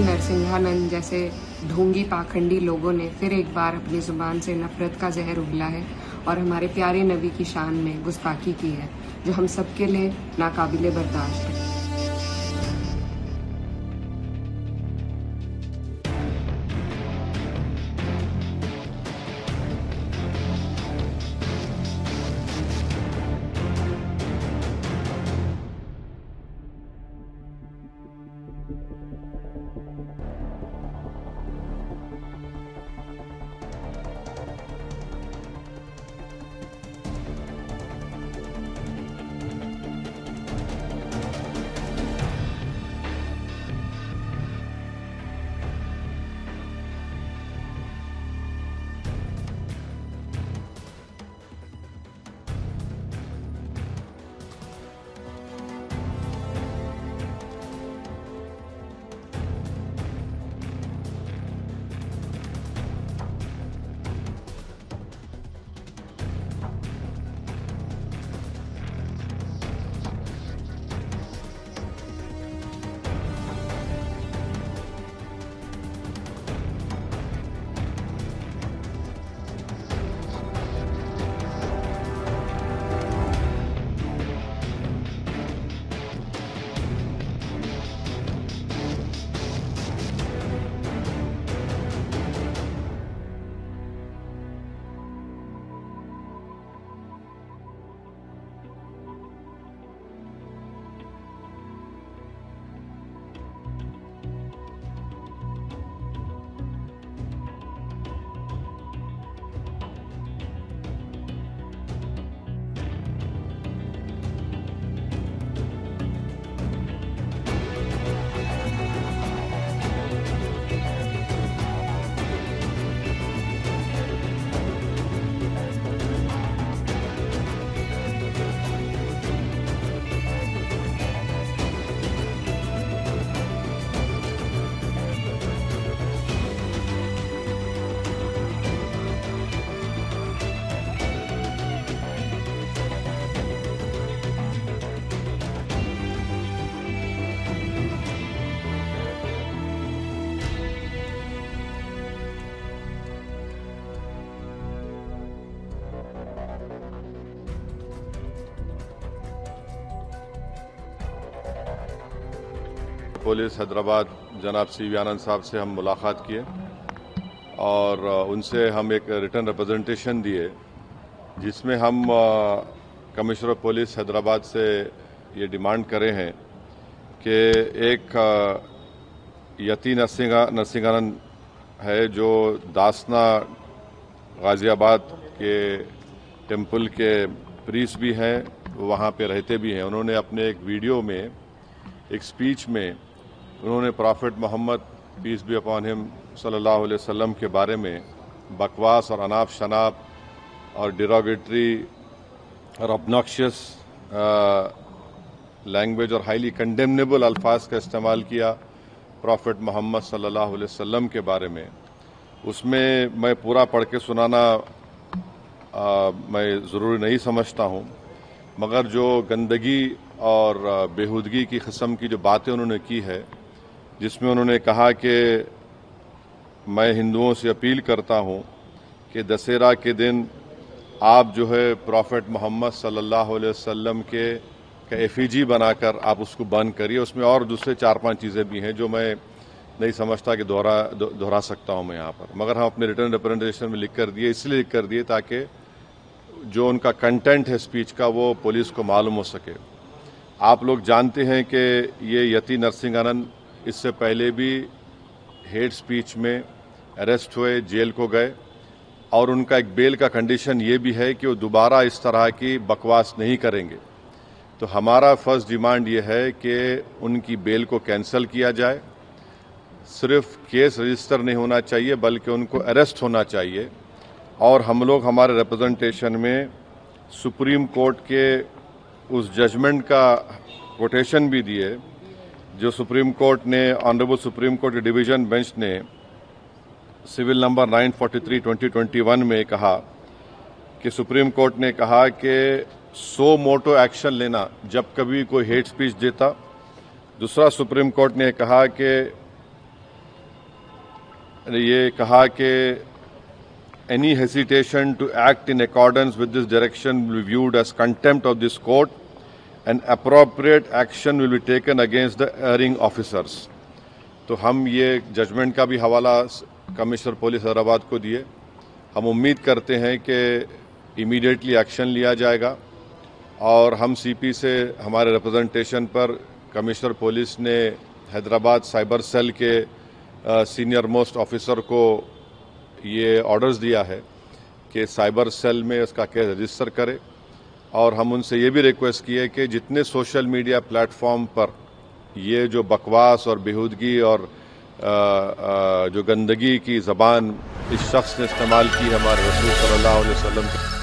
नरसिंहानंद जैसे ढोंगी पाखंडी लोगों ने फिर एक बार अपनी जुबान से नफरत का जहर उगला है और हमारे प्यारे नबी की शान में गुस्ताखी की है, जो हम सबके लिए नाकाबिले बर्दाश्त है। पुलिस हैदराबाद जनाब सी वी आनंद साहब से हम मुलाकात किए और उनसे हम एक रिटर्न रिप्रेजेंटेशन दिए, जिसमें हम कमिश्नर ऑफ पुलिस हैदराबाद से ये डिमांड करे हैं कि एक यति नरसिंहानंद है जो दासना गाजियाबाद के टेम्पल के प्रीस्ट भी हैं, वहाँ पे रहते भी हैं। उन्होंने अपने एक वीडियो में, एक स्पीच में उन्होंने prophet Muhammad peace be upon him सल्लल्लाहु अलैहि वसल्लम के बारे में बकवास और अनाप शनाप और डिरोगेटरी और ऑब्नॉक्शियस लैंग्वेज और हाईली कंडेमनेबल अल्फाज का इस्तेमाल किया प्रॉफिट मोहम्मद सल्लल्लाहु अलैहि वसल्लम के बारे में। उसमें मैं पूरा पढ़ के सुनाना मैं ज़रूरी नहीं समझता हूँ, मगर जो गंदगी और बेहूदगी की किस्म की जो बातें उन्होंने की है, जिसमें उन्होंने कहा कि मैं हिंदुओं से अपील करता हूं कि दशहरा के दिन आप जो है प्रॉफिट मोहम्मद सल्लल्लाहु अलैहि वसल्लम के एफिजी बनाकर आप उसको बंद करिए। उसमें और दूसरे 4-5 चीज़ें भी हैं जो मैं नहीं समझता कि दोहरा सकता हूं मैं यहाँ पर, मगर हम अपने रिटर्न रिप्रेजेंटेशन में लिख कर दिए, इसलिए लिख कर दिए ताकि जो उनका कंटेंट है स्पीच का वो पुलिस को मालूम हो सके। आप लोग जानते हैं कि ये यति नरसिंहानंद इससे पहले भी हेट स्पीच में अरेस्ट हुए, जेल को गए, और उनका एक बेल का कंडीशन ये भी है कि वो दोबारा इस तरह की बकवास नहीं करेंगे। तो हमारा फर्स्ट डिमांड ये है कि उनकी बेल को कैंसिल किया जाए। सिर्फ केस रजिस्टर नहीं होना चाहिए बल्कि उनको अरेस्ट होना चाहिए। और हम लोग हमारे रिप्रेजेंटेशन में सुप्रीम कोर्ट के उस जजमेंट का कोटेशन भी दिए जो सुप्रीम कोर्ट ने, ऑनरेबल सुप्रीम कोर्ट के डिवीजन बेंच ने सिविल नंबर 943/2021 में कहा कि सुप्रीम कोर्ट ने कहा कि सो मोटो एक्शन लेना जब कभी कोई हेट स्पीच देता। दूसरा, सुप्रीम कोर्ट ने कहा कि ये कहा कि any hesitation to act in accordance with this direction will be viewed as contempt of this court and appropriate action will be taken against the erring officers. तो हम ये जजमेंट का भी हवाला कमिश्नर पुलिस हैदराबाद को दिए। हम उम्मीद करते हैं कि इमीडिएटली एक्शन लिया जाएगा और हम सीपी से हमारे रिप्रेजेंटेशन पर कमिश्नर पुलिस ने हैदराबाद साइबर सेल के सीनियर मोस्ट ऑफिसर को ये ऑर्डर्स दिया है कि साइबर सेल में इसका केस रजिस्टर करे और हम उनसे ये भी रिक्वेस्ट किए कि जितने सोशल मीडिया प्लेटफॉर्म पर ये जो बकवास और बेहूदगी और जो गंदगी की ज़बान इस शख्स ने इस्तेमाल की हमारे रसूल सल्लल्लाहु अलैहि वसल्लम